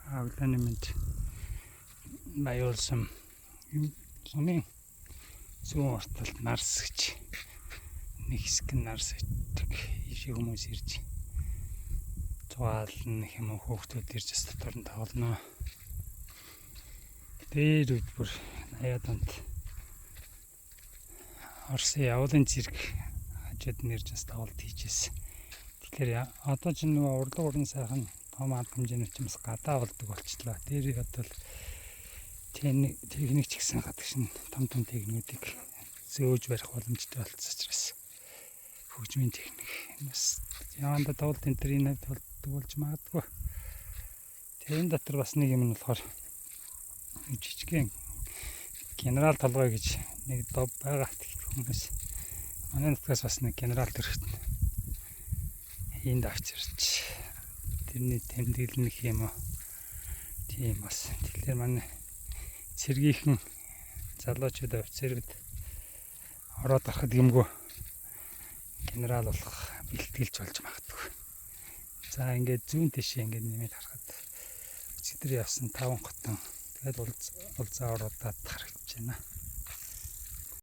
Өглөөний мэнд баяуулсан сумын зүүн ортолд нарс гэж нэг хэсэг нь нарс гэдэг ийшээ хүмүүс ирж зугаална юм уу, хүүхдүүд ирж бас дотор нь тоглоно. Дээр бүр 80-аад онд Орсын явуулын цэрэг хажууд нь ирж бас тоглолт хийжсэн. Тэгэхээр одоо ч нөгөө урлаг уран сайхан том арга хэмжээний ч бас гадаа болдог болчихлоо. Тэр бодвол техник ч гэсэн гадагш нь том техникүүдийг зөөж барих боломжтой болсон учраас хөгжмийн техник бас яванда тоглолт энэ төр энэ болдог болж магадгүй. Тэрэн дотор бас нэг юм нь болохоор жижигхэн генерал толгой гэж нэг дов байгаа хүмүүс. Манай нутгаас бас нэг генерал төрөхт энд авчирч тэрний тэмдэглэнэх юм уу тийм бас. Тэгэхээр манай цэргийнхэн залуучууд офицерүүд ороод гарахад гэмгүй генерал болох бэлтгэлж болж магадгүй. За ингээд зүүн тишээ ингээд нэмээд харахад өчигдөр явсан 5 хотон тэгээд улзаа ороод харагдаж байна.